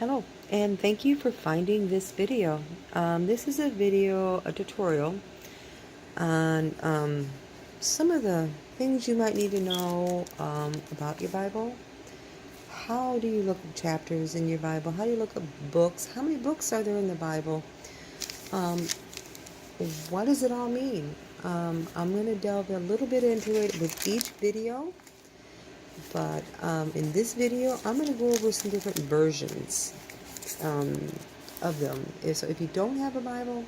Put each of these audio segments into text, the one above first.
Hello, and thank you for finding this video. This is a tutorial on some of the things you might need to know about your Bible. How do you look at chapters in your Bible? How do you look at books? How many books are there in the Bible? Um, what does it all mean? I'm going to delve a little bit into it with each video, but in this video, I'm going to go over some different versions um, of them. So if you don't have a Bible,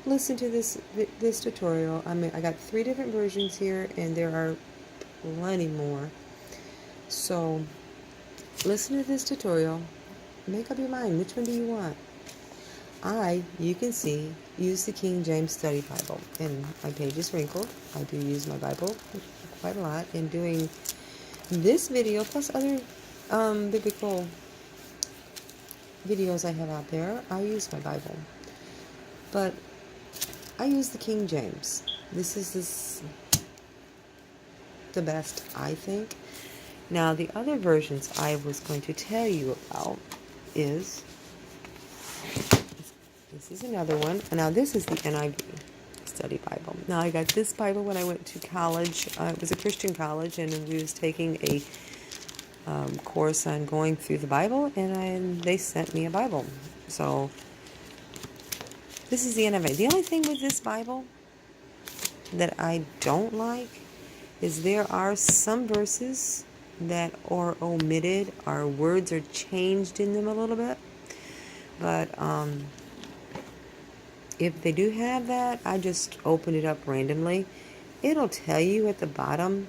listen to this tutorial. I got 3 different versions here, and there are plenty more. So listen to this tutorial. Make up your mind. Which one do you want? You can see, use the King James Study Bible, and my page is wrinkled. I do use my Bible quite a lot in doing this video, plus other biblical videos I have out there. I use my Bible, but I use the King James. This is the best, I think. Now, the other versions I was going to tell you about is, this is another one. Now, this is the NIV Study Bible. Now, I got this Bible when I went to college. It was a Christian college, and we was taking a course on going through the Bible, and they sent me a Bible. So, this is the NIV. The only thing with this Bible that I don't like is there are some verses that are omitted, or words are changed in them a little bit. But if they do have that, I just open it up randomly. It'll tell you at the bottom,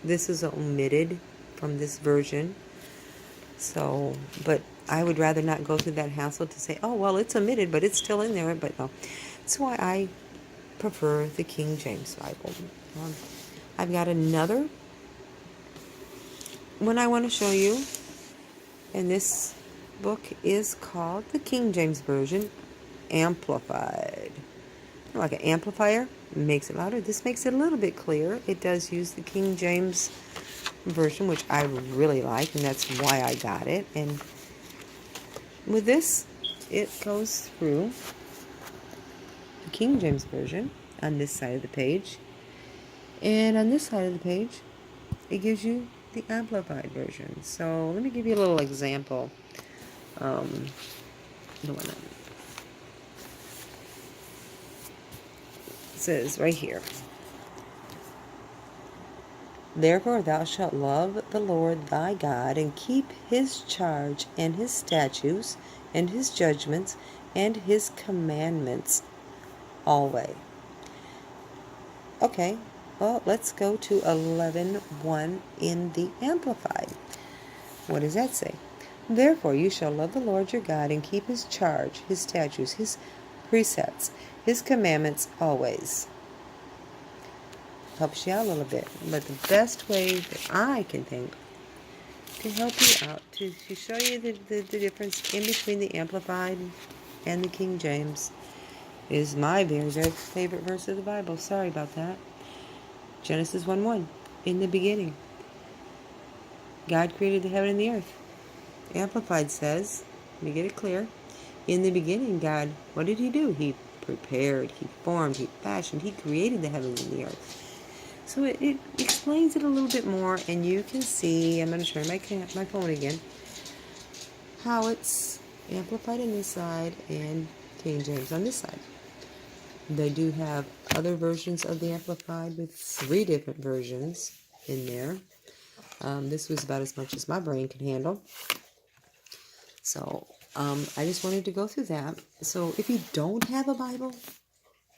this is omitted from this version. So, but I would rather not go through that hassle to say, oh, well, it's omitted, but it's still in there. But no, that's why I prefer the King James Bible. I've got another one I want to show you, and this book is called the King James Version Amplified. Like an amplifier, makes it louder. This makes it a little bit clearer. It does use the King James Version, which I really like, and that's why I got it. And with this, it goes through the King James Version on this side of the page, and on this side of the page, it gives you the Amplified Version. So let me give you a little example. It says right here, therefore thou shalt love the Lord thy God, and keep his charge, and his statutes, and his judgments, and his commandments always. Okay, well, let's go to 11:1 in the Amplified. What does that say? Therefore you shall love the Lord your God, and keep his charge, his statutes, his precepts, his commandments always. Helps you out a little bit. But the best way that I can think to help you out, to show you the difference in between the Amplified and the King James, is my very, very favorite verse of the Bible. Sorry about that. Genesis 1:1. In the beginning, God created the heaven and the earth. Amplified says, let me get it clear, in the beginning, God, what did he do? He prepared, he formed, he fashioned, he created the heavens and the earth. So it explains it a little bit more, and you can see, I'm going to show you my phone again, how it's Amplified on this side and King James on this side. They do have other versions of the Amplified with 3 different versions in there. This was about as much as my brain can handle. So I just wanted to go through that. So if you don't have a Bible,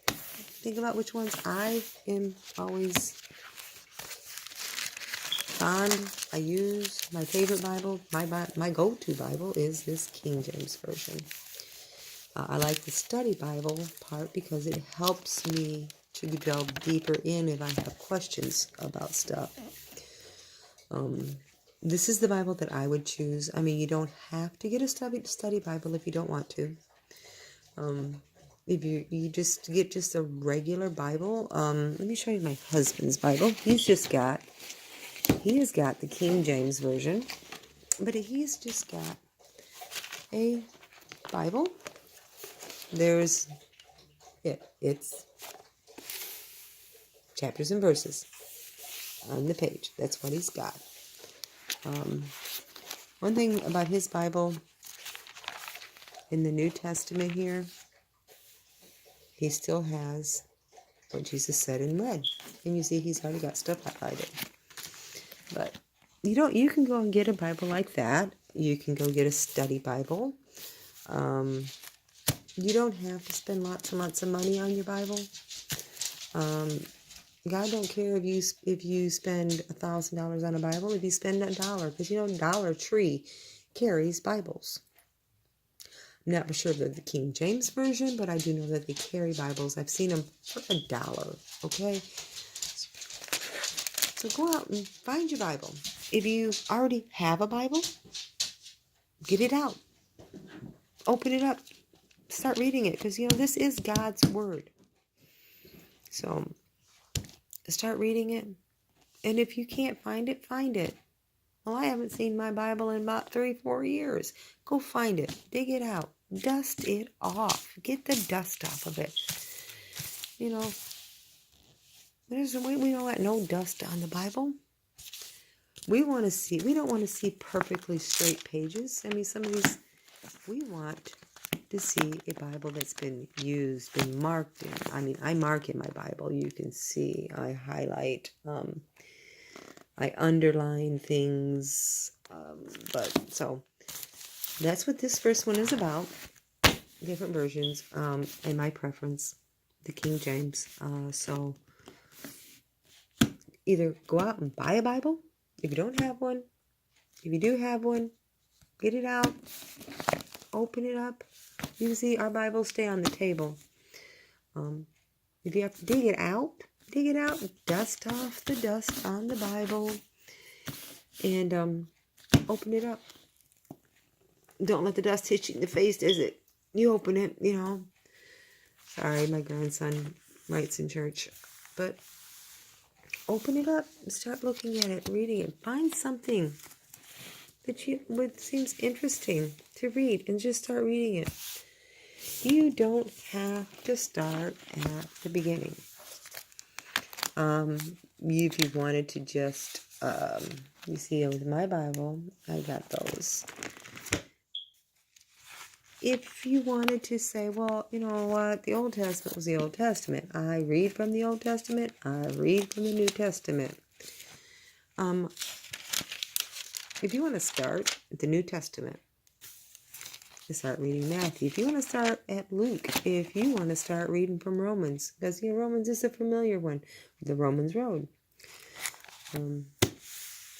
think about which ones. I am always fond. I use my favorite Bible. My go-to Bible is this King James Version. I like the study Bible part because it helps me to delve deeper in if I have questions about stuff. This is the Bible that I would choose. I mean, you don't have to get a study Bible if you don't want to. If you just get just a regular Bible, let me show you my husband's Bible. He has got the King James Version, but he's just got a Bible. There's it. It's chapters and verses on the page. That's what he's got. One thing about his Bible in the New Testament here, he still has what Jesus said in red. And you see he's already got stuff highlighted. But you can go and get a Bible like that. You can go get a study Bible. You don't have to spend lots and lots of money on your Bible. God don't care if you spend $1,000 on a Bible, if you spend $1, because Dollar Tree carries Bibles. I'm not for sure they're the King James Version, but I do know that they carry Bibles. I've seen them for $1, okay? So go out and find your Bible. If you already have a Bible, get it out. Open it up. Start reading it, because, this is God's Word. So, start reading it. And if you can't find it, find it. Well, I haven't seen my Bible in about 3-4 years. Go find it. Dig it out. Dust it off. Get the dust off of it. We don't want no dust on the Bible. We don't want to see perfectly straight pages. Some of these, we want to see a Bible that's been used, been marked in. I mark in my Bible. You can see I highlight, I underline things, so that's what this first one is about. Different versions, and my preference, the King James. So either go out and buy a Bible if you don't have one. If you do have one, get it out, open it up. You can see our Bibles stay on the table. If you have to dig it out, dust off the dust on the Bible, and open it up. Don't let the dust hit you in the face, does it? You open it, Sorry, my grandson writes in church. But open it up and start looking at it, reading it. Find something that seems interesting to read and just start reading it. You don't have to start at the beginning. If you wanted to just, you see with my Bible, I got those. If you wanted to say, well, you know what, the Old Testament was the Old Testament. I read from the Old Testament. I read from the New Testament. If you want to start at the New Testament, you start reading Matthew. If you want to start at Luke, if you want to start reading from Romans, because Romans is a familiar one, the Romans Road.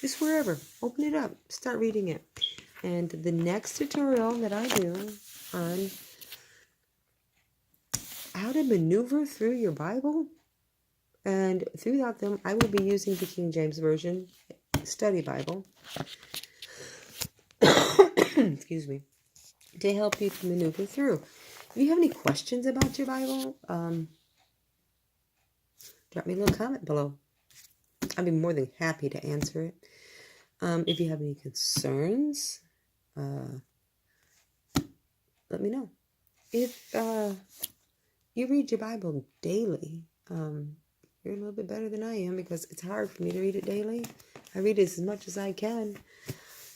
Just wherever, open it up, start reading it. And the next tutorial that I do on how to maneuver through your Bible, and throughout them, I will be using the King James Version Study Bible. Excuse me. To help you to maneuver through. If you have any questions about your Bible, drop me a little comment below. I'd be more than happy to answer it. If you have any concerns, let me know. If you read your Bible daily, you're a little bit better than I am, because it's hard for me to read it daily. I read it as much as I can.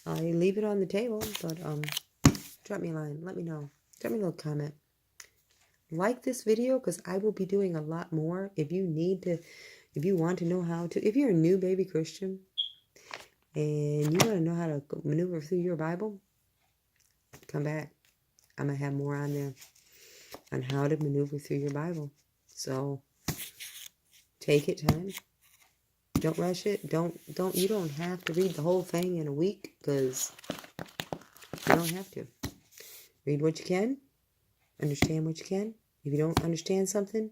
I leave it on the table, but drop me a line. Let me know. Drop me a little comment. Like this video, because I will be doing a lot more. If you want to know how to, if you're a new baby Christian and you want to know how to maneuver through your Bible, come back. I'm going to have more on there on how to maneuver through your Bible. So take it time. Don't rush it. You don't have to read the whole thing in a week, because you don't have to. Read what you can. Understand what you can. If you don't understand something,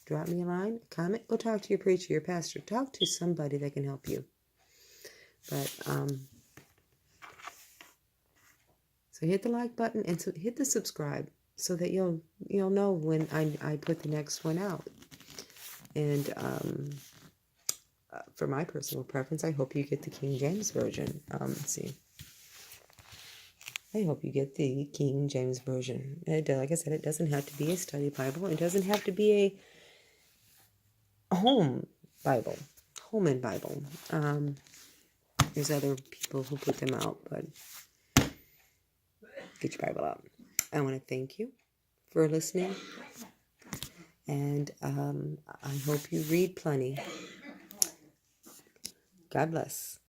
drop me a line, a comment. Go talk to your preacher, your pastor. Talk to somebody that can help you. But so hit the like button and so hit the subscribe, so that you'll know when I put the next one out. And for my personal preference, I hope you get the King James Version. Let's see. I hope you get the King James Version. Like I said, it doesn't have to be a study Bible. It doesn't have to be a home Bible, home Bible. There's other people who put them out, but get your Bible out. I want to thank you for listening, and I hope you read plenty. God bless.